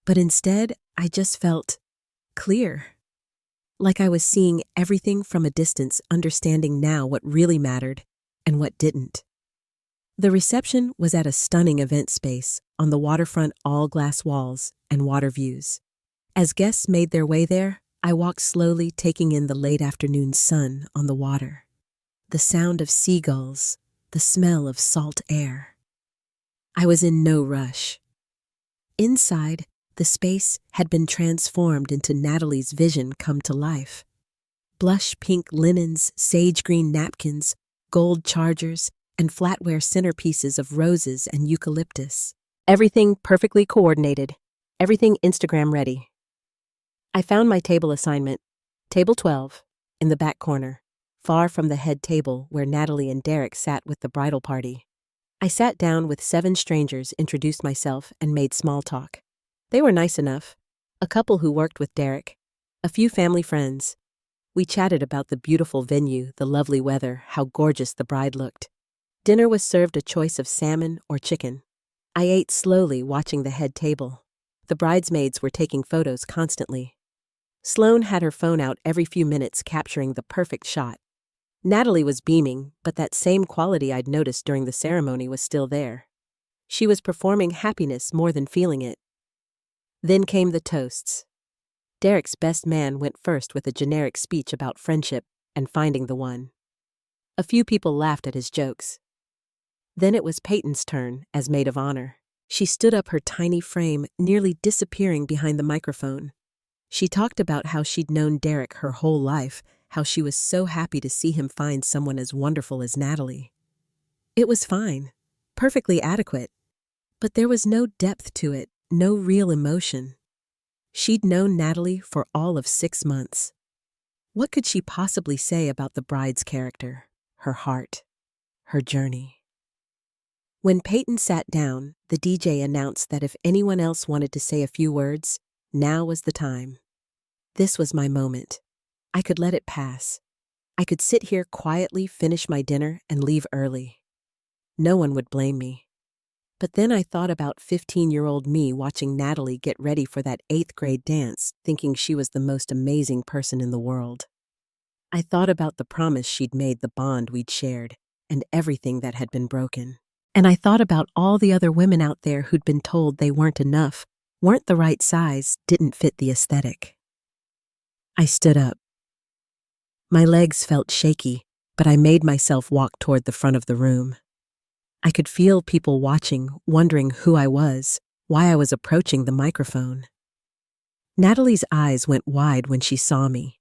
but instead, I just felt clear. Like I was seeing everything from a distance, understanding now what really mattered and what didn't. The reception was at a stunning event space on the waterfront, all glass walls and water views. As guests made their way there, I walked slowly, taking in the late afternoon sun on the water. The sound of seagulls, the smell of salt air. I was in no rush. Inside, the space had been transformed into Natalie's vision come to life. Blush pink linens, sage green napkins, gold chargers, and flatware centerpieces of roses and eucalyptus. Everything perfectly coordinated. Everything Instagram ready. I found my table assignment, table 12, in the back corner, far from the head table where Natalie and Derek sat with the bridal party. I sat down with 7 strangers, introduced myself, and made small talk. They were nice enough. A couple who worked with Derek. A few family friends. We chatted about the beautiful venue, the lovely weather, how gorgeous the bride looked. Dinner was served a choice of salmon or chicken. I ate slowly, watching the head table. The bridesmaids were taking photos constantly. Sloane had her phone out every few minutes, capturing the perfect shot. Natalie was beaming, but that same quality I'd noticed during the ceremony was still there. She was performing happiness more than feeling it. Then came the toasts. Derek's best man went first with a generic speech about friendship and finding the one. A few people laughed at his jokes. Then it was Peyton's turn as maid of honor. She stood up, her tiny frame nearly disappearing behind the microphone. She talked about how she'd known Derek her whole life, how she was so happy to see him find someone as wonderful as Natalie. It was fine, perfectly adequate, but there was no depth to it, no real emotion. She'd known Natalie for all of 6 months. What could she possibly say about the bride's character, her heart, her journey? When Peyton sat down, the DJ announced that if anyone else wanted to say a few words, now was the time. This was my moment. I could let it pass. I could sit here quietly, finish my dinner, and leave early. No one would blame me. But then I thought about 15-year-old me watching Natalie get ready for that 8th grade dance, thinking she was the most amazing person in the world. I thought about the promise she'd made, the bond we'd shared, and everything that had been broken. And I thought about all the other women out there who'd been told they weren't enough, weren't the right size, didn't fit the aesthetic. I stood up. My legs felt shaky, but I made myself walk toward the front of the room. I could feel people watching, wondering who I was, why I was approaching the microphone. Natalie's eyes went wide when she saw me.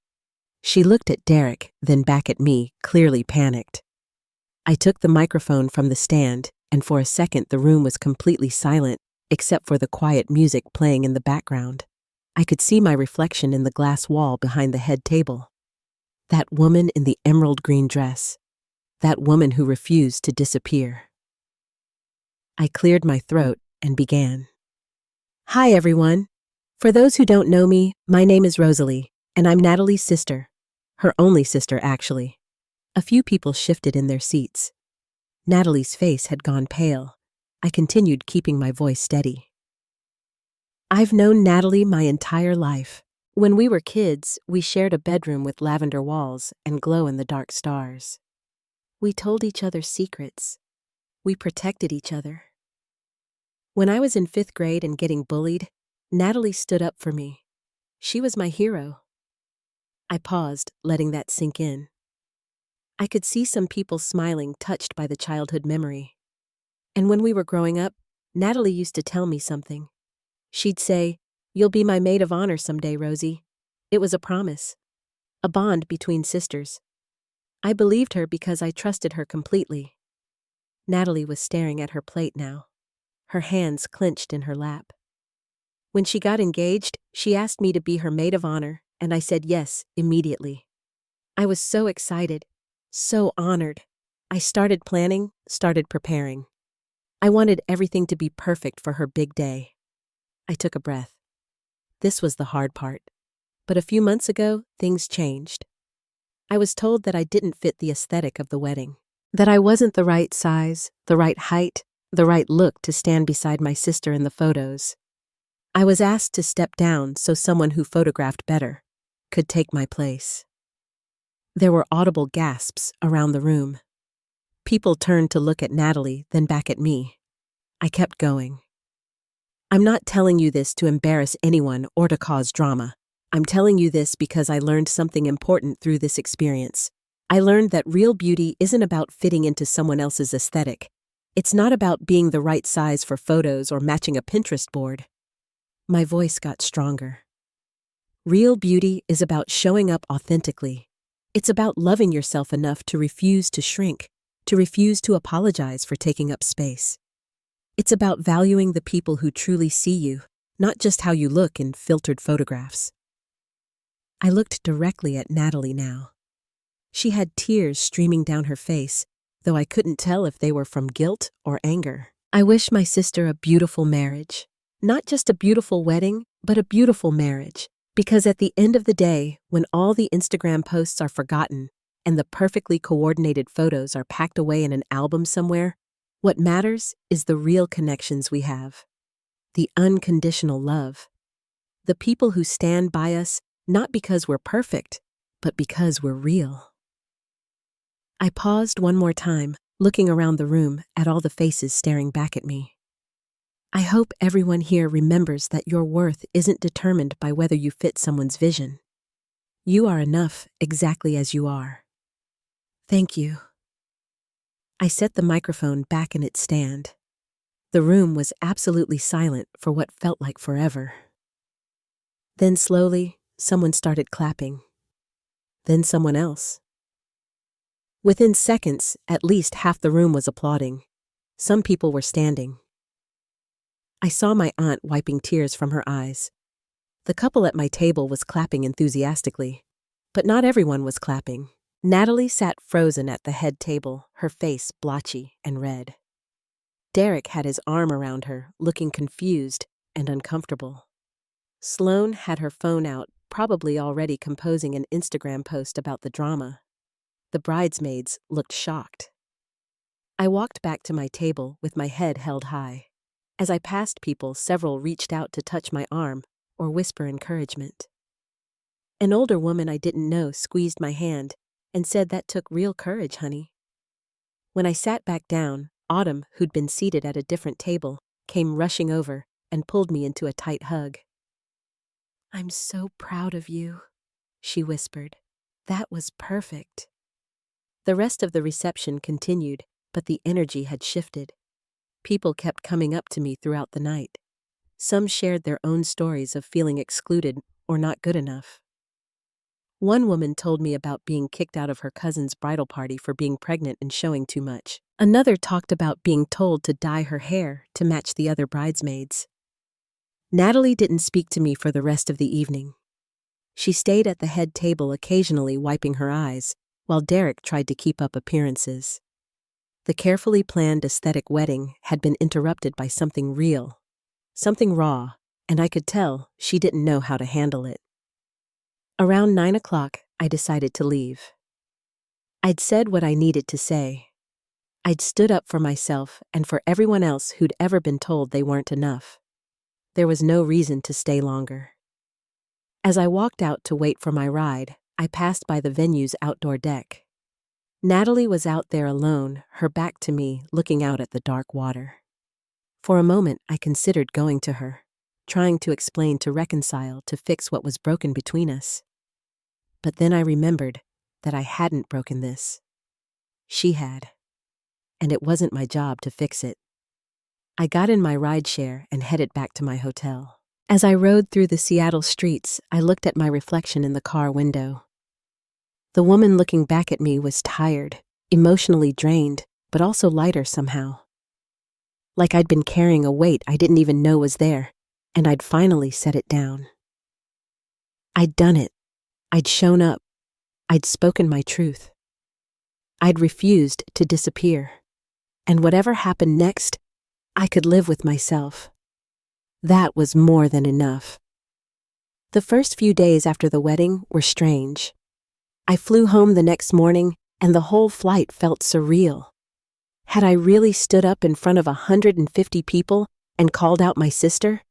She looked at Derek, then back at me, clearly panicked. I took the microphone from the stand, and for a second the room was completely silent, except for the quiet music playing in the background. I could see my reflection in the glass wall behind the head table. That woman in the emerald green dress. That woman who refused to disappear. I cleared my throat and began. Hi, everyone. For those who don't know me, my name is Rosalie, and I'm Natalie's sister. Her only sister, actually. A few people shifted in their seats. Natalie's face had gone pale. I continued, keeping my voice steady. I've known Natalie my entire life. When we were kids, we shared a bedroom with lavender walls and glow-in-the-dark stars. We told each other secrets. We protected each other. When I was in 5th grade and getting bullied, Natalie stood up for me. She was my hero. I paused, letting that sink in. I could see some people smiling, touched by the childhood memory. And when we were growing up, Natalie used to tell me something. She'd say, "You'll be my maid of honor someday, Rosie." It was a promise. A bond between sisters. I believed her because I trusted her completely. Natalie was staring at her plate now. Her hands clenched in her lap. When she got engaged, she asked me to be her maid of honor, and I said yes immediately. I was so excited, so honored. I started planning, started preparing. I wanted everything to be perfect for her big day. I took a breath. This was the hard part. But a few months ago, things changed. I was told that I didn't fit the aesthetic of the wedding, that I wasn't the right size, the right height, the right look to stand beside my sister in the photos. I was asked to step down so someone who photographed better could take my place. There were audible gasps around the room. People turned to look at Natalie, then back at me. I kept going. I'm not telling you this to embarrass anyone or to cause drama. I'm telling you this because I learned something important through this experience. I learned that real beauty isn't about fitting into someone else's aesthetic. It's not about being the right size for photos or matching a Pinterest board. My voice got stronger. Real beauty is about showing up authentically. It's about loving yourself enough to refuse to shrink, to refuse to apologize for taking up space. It's about valuing the people who truly see you, not just how you look in filtered photographs. I looked directly at Natalie now. She had tears streaming down her face, though I couldn't tell if they were from guilt or anger. I wish my sister a beautiful marriage. Not just a beautiful wedding, but a beautiful marriage. Because at the end of the day, when all the Instagram posts are forgotten and the perfectly coordinated photos are packed away in an album somewhere, what matters is the real connections we have. The unconditional love. The people who stand by us not because we're perfect, but because we're real. I paused one more time, looking around the room at all the faces staring back at me. I hope everyone here remembers that your worth isn't determined by whether you fit someone's vision. You are enough exactly as you are. Thank you. I set the microphone back in its stand. The room was absolutely silent for what felt like forever. Then slowly, someone started clapping. Then someone else. Within seconds, at least half the room was applauding. Some people were standing. I saw my aunt wiping tears from her eyes. The couple at my table was clapping enthusiastically. But not everyone was clapping. Natalie sat frozen at the head table, her face blotchy and red. Derek had his arm around her, looking confused and uncomfortable. Sloane had her phone out, probably already composing an Instagram post about the drama. The bridesmaids looked shocked. I walked back to my table with my head held high. As I passed people, several reached out to touch my arm or whisper encouragement. An older woman I didn't know squeezed my hand and said that took real courage, honey. When I sat back down, Autumn, who'd been seated at a different table, came rushing over and pulled me into a tight hug. "I'm so proud of you," she whispered. "That was perfect." The rest of the reception continued, but the energy had shifted. People kept coming up to me throughout the night. Some shared their own stories of feeling excluded or not good enough. One woman told me about being kicked out of her cousin's bridal party for being pregnant and showing too much. Another talked about being told to dye her hair to match the other bridesmaids. Natalie didn't speak to me for the rest of the evening. She stayed at the head table occasionally wiping her eyes, while Derek tried to keep up appearances. The carefully planned aesthetic wedding had been interrupted by something real, something raw, and I could tell she didn't know how to handle it. Around 9 o'clock, I decided to leave. I'd said what I needed to say. I'd stood up for myself and for everyone else who'd ever been told they weren't enough. There was no reason to stay longer. As I walked out to wait for my ride, I passed by the venue's outdoor deck. Natalie was out there alone, her back to me, looking out at the dark water. For a moment, I considered going to her, trying to explain, to reconcile, to fix what was broken between us. But then I remembered that I hadn't broken this. She had. And it wasn't my job to fix it. I got in my rideshare and headed back to my hotel. As I rode through the Seattle streets, I looked at my reflection in the car window. The woman looking back at me was tired, emotionally drained, but also lighter somehow. Like I'd been carrying a weight I didn't even know was there, and I'd finally set it down. I'd done it. I'd shown up. I'd spoken my truth. I'd refused to disappear. And whatever happened next, I could live with myself. That was more than enough. The first few days after the wedding were strange. I flew home the next morning, and the whole flight felt surreal. Had I really stood up in front of 150 people and called out my sister?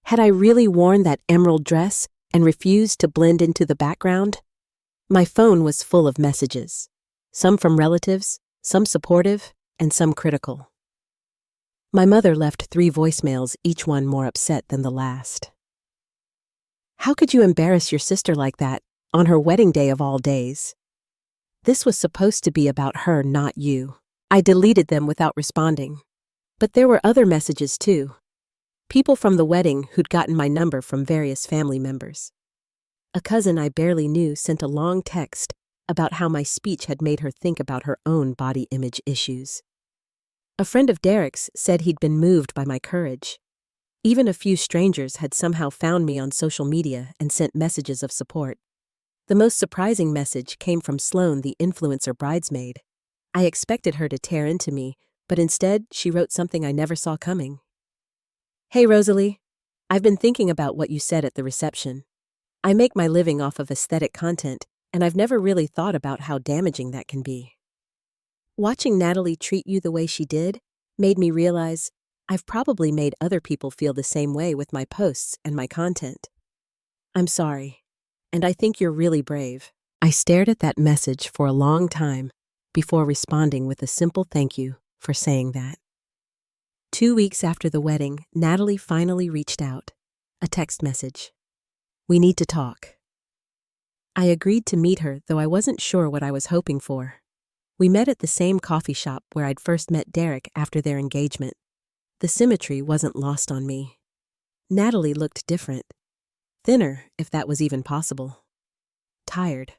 Had I really worn that emerald dress and refused to blend into the background? My phone was full of messages, some from relatives, some supportive, and some critical. My mother left 3 voicemails, each one more upset than the last. How could you embarrass your sister like that, on her wedding day of all days? This was supposed to be about her, not you. I deleted them without responding. But there were other messages too. People from the wedding who'd gotten my number from various family members. A cousin I barely knew sent a long text about how my speech had made her think about her own body image issues. A friend of Derek's said he'd been moved by my courage. Even a few strangers had somehow found me on social media and sent messages of support. The most surprising message came from Sloane, the influencer bridesmaid. I expected her to tear into me, but instead she wrote something I never saw coming. Hey Rosalie, I've been thinking about what you said at the reception. I make my living off of aesthetic content, and I've never really thought about how damaging that can be. Watching Natalie treat you the way she did made me realize I've probably made other people feel the same way with my posts and my content. I'm sorry, and I think you're really brave. I stared at that message for a long time before responding with a simple thank you for saying that. 2 weeks after the wedding, Natalie finally reached out. A text message. We need to talk. I agreed to meet her, though I wasn't sure what I was hoping for. We met at the same coffee shop where I'd first met Derek after their engagement. The symmetry wasn't lost on me. Natalie looked different. Thinner, if that was even possible. Tired.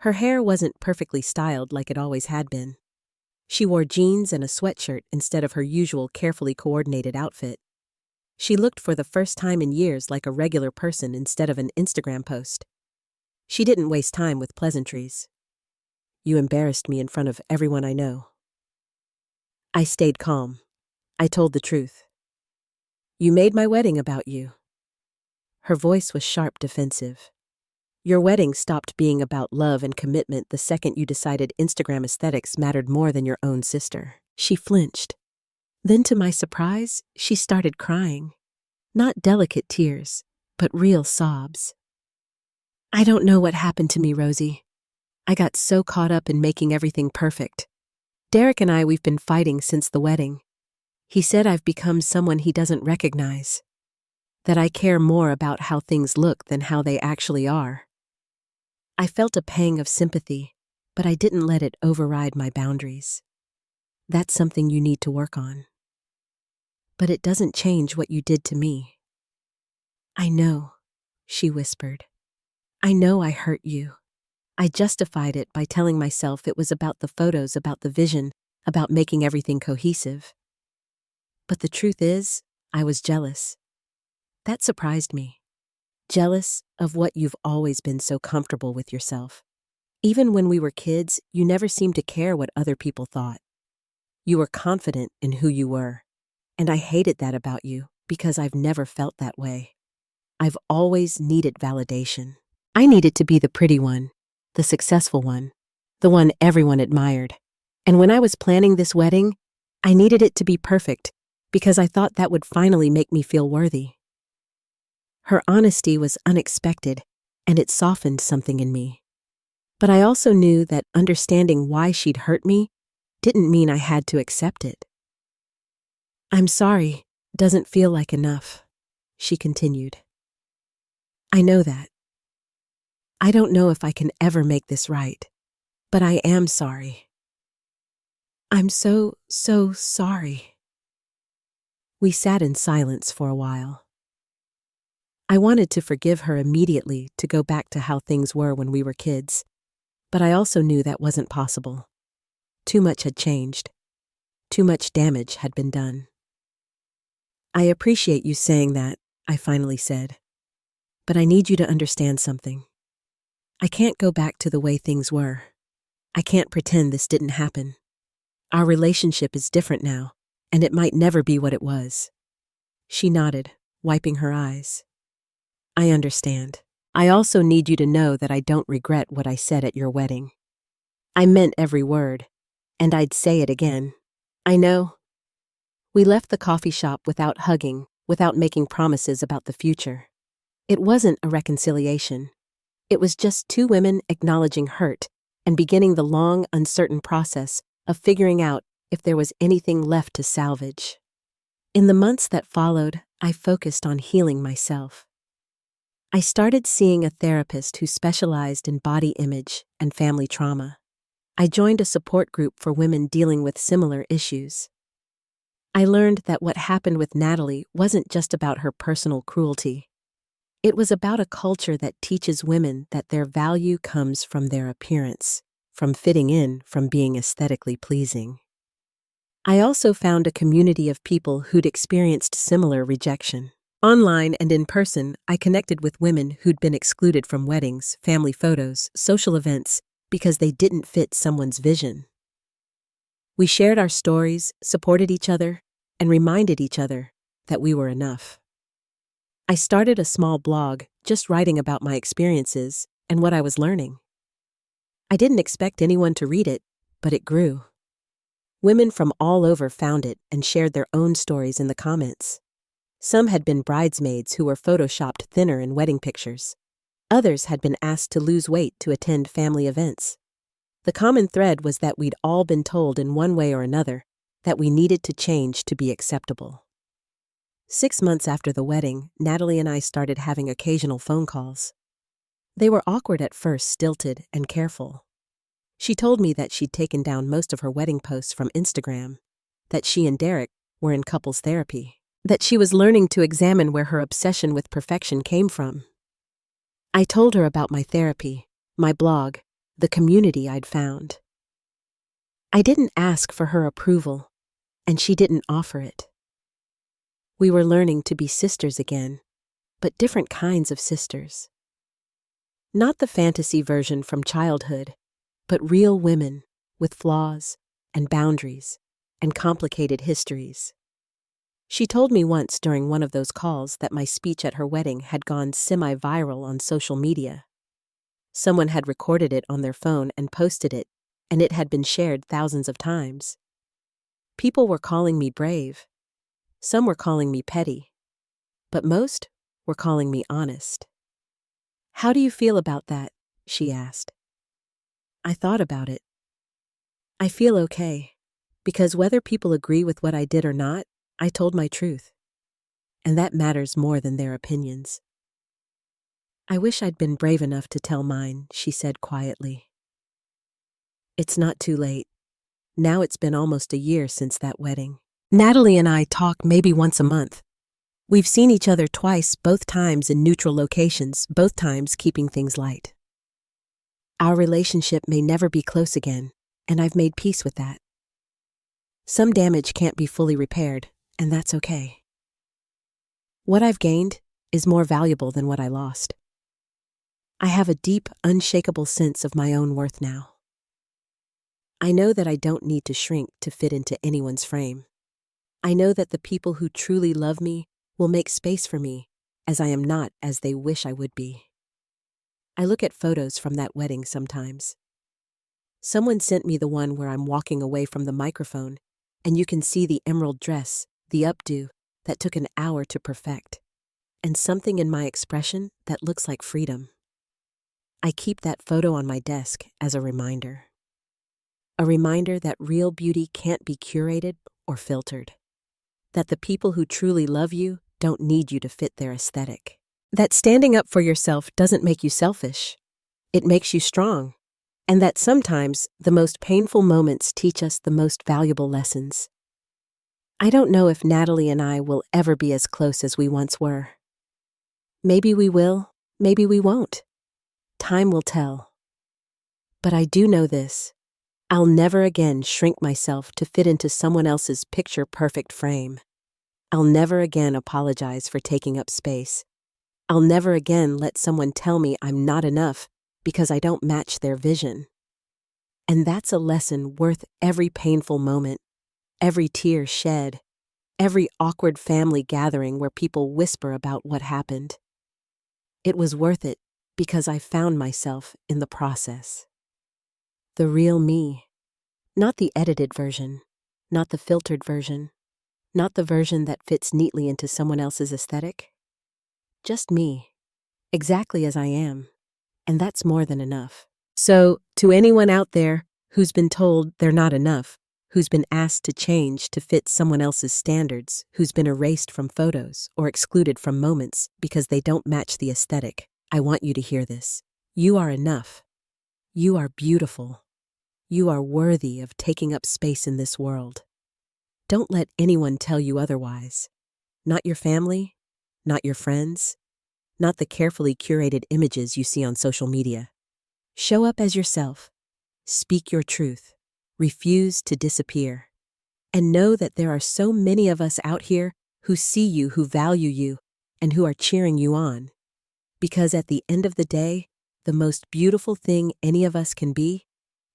Her hair wasn't perfectly styled like it always had been. She wore jeans and a sweatshirt instead of her usual carefully coordinated outfit. She looked for the first time in years like a regular person instead of an Instagram post. She didn't waste time with pleasantries. You embarrassed me in front of everyone I know. I stayed calm. I told the truth. You made my wedding about you. Her voice was sharp, defensive. Your wedding stopped being about love and commitment the second you decided Instagram aesthetics mattered more than your own sister. She flinched. Then, to my surprise, she started crying. Not delicate tears, but real sobs. I don't know what happened to me, Rosie. I got so caught up in making everything perfect. Derek and we've been fighting since the wedding. He said I've become someone he doesn't recognize. That I care more about how things look than how they actually are. I felt a pang of sympathy, but I didn't let it override my boundaries. That's something you need to work on. But it doesn't change what you did to me. I know, she whispered. I know I hurt you. I justified it by telling myself it was about the photos, about the vision, about making everything cohesive. But the truth is, I was jealous. That surprised me. Jealous of what you've always been so comfortable with yourself. Even when we were kids, you never seemed to care what other people thought. You were confident in who you were. And I hated that about you because I've never felt that way. I've always needed validation. I needed to be the pretty one, the successful one, the one everyone admired. And when I was planning this wedding, I needed it to be perfect because I thought that would finally make me feel worthy. Her honesty was unexpected, and it softened something in me. But I also knew that understanding why she'd hurt me didn't mean I had to accept it. I'm sorry, doesn't feel like enough, she continued. I know that. I don't know if I can ever make this right, but I am sorry. I'm so sorry. We sat in silence for a while. I wanted to forgive her immediately to go back to how things were when we were kids, but I also knew that wasn't possible. Too much had changed. Too much damage had been done. I appreciate you saying that. I finally said. But I need you to understand something. I can't go back to the way things were. I can't pretend this didn't happen. Our relationship is different now, and it might never be what it was. She nodded, wiping her eyes. I understand. I also need you to know that I don't regret what I said at your wedding. I meant every word, and I'd say it again. I know. We left the coffee shop without hugging, without making promises about the future. It wasn't a reconciliation. It was just two women acknowledging hurt and beginning the long, uncertain process of figuring out if there was anything left to salvage. In the months that followed, I focused on healing myself. I started seeing a therapist who specialized in body image and family trauma. I joined a support group for women dealing with similar issues. I learned that what happened with Natalie wasn't just about her personal cruelty. It was about a culture that teaches women that their value comes from their appearance, from fitting in, from being aesthetically pleasing. I also found a community of people who'd experienced similar rejection. Online and in person, I connected with women who'd been excluded from weddings, family photos, social events, because they didn't fit someone's vision. We shared our stories, supported each other, and reminded each other that we were enough. I started a small blog, just writing about my experiences and what I was learning. I didn't expect anyone to read it, but it grew. Women from all over found it and shared their own stories in the comments. Some had been bridesmaids who were photoshopped thinner in wedding pictures. Others had been asked to lose weight to attend family events. The common thread was that we'd all been told in one way or another that we needed to change to be acceptable. 6 months after the wedding, Natalie and I started having occasional phone calls. They were awkward at first, stilted and careful. She told me that she'd taken down most of her wedding posts from Instagram, that she and Derek were in couples therapy, that she was learning to examine where her obsession with perfection came from. I told her about my therapy, my blog, the community I'd found. I didn't ask for her approval, and she didn't offer it. We were learning to be sisters again, but different kinds of sisters. Not the fantasy version from childhood, but real women with flaws and boundaries and complicated histories. She told me once during one of those calls that my speech at her wedding had gone semi-viral on social media. Someone had recorded it on their phone and posted it, and it had been shared thousands of times. People were calling me brave. Some were calling me petty. But most were calling me honest. "How do you feel about that?" she asked. I thought about it. I feel okay, because whether people agree with what I did or not, I told my truth. And that matters more than their opinions. "I wish I'd been brave enough to tell mine," she said quietly. It's not too late. Now it's been almost a year since that wedding. Natalie and I talk maybe once a month. We've seen each other twice, both times in neutral locations, both times keeping things light. Our relationship may never be close again, and I've made peace with that. Some damage can't be fully repaired, and that's okay. What I've gained is more valuable than what I lost. I have a deep, unshakable sense of my own worth now. I know that I don't need to shrink to fit into anyone's frame. I know that the people who truly love me will make space for me, as I am not as they wish I would be. I look at photos from that wedding sometimes. Someone sent me the one where I'm walking away from the microphone, and you can see the emerald dress, the updo, that took an hour to perfect, and something in my expression that looks like freedom. I keep that photo on my desk as a reminder. A reminder that real beauty can't be curated or filtered. That the people who truly love you don't need you to fit their aesthetic. That standing up for yourself doesn't make you selfish. It makes you strong. And that sometimes the most painful moments teach us the most valuable lessons. I don't know if Natalie and I will ever be as close as we once were. Maybe we will, maybe we won't. Time will tell. But I do know this. I'll never again shrink myself to fit into someone else's picture-perfect frame. I'll never again apologize for taking up space. I'll never again let someone tell me I'm not enough because I don't match their vision. And that's a lesson worth every painful moment, every tear shed, every awkward family gathering where people whisper about what happened. It was worth it because I found myself in the process. The real me, not the edited version, not the filtered version, not the version that fits neatly into someone else's aesthetic. Just me, exactly as I am, and that's more than enough. So, to anyone out there who's been told they're not enough, who's been asked to change to fit someone else's standards, who's been erased from photos or excluded from moments because they don't match the aesthetic, I want you to hear this. You are enough. You are beautiful. You are worthy of taking up space in this world. Don't let anyone tell you otherwise. Not your family, not your friends, not the carefully curated images you see on social media. Show up as yourself. Speak your truth. Refuse to disappear. And know that there are so many of us out here who see you, who value you, and who are cheering you on. Because at the end of the day, the most beautiful thing any of us can be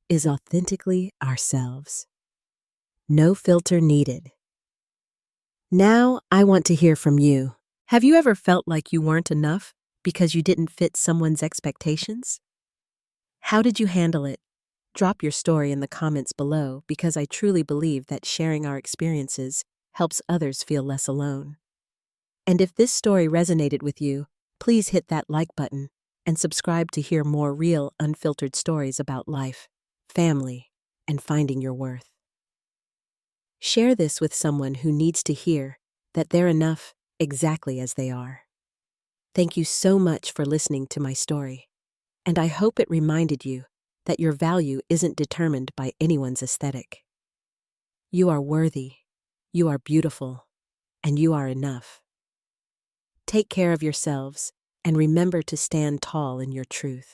is authentically ourselves. No filter needed. Now I want to hear from you. Have you ever felt like you weren't enough because you didn't fit someone's expectations? How did you handle it? Drop your story in the comments below because I truly believe that sharing our experiences helps others feel less alone. And if this story resonated with you, please hit that like button and subscribe to hear more real, unfiltered stories about life, family, and finding your worth. Share this with someone who needs to hear that they're enough exactly as they are. Thank you so much for listening to my story, and I hope it reminded you that your value isn't determined by anyone's aesthetic. You are worthy, you are beautiful, and you are enough. Take care of yourselves and remember to stand tall in your truth.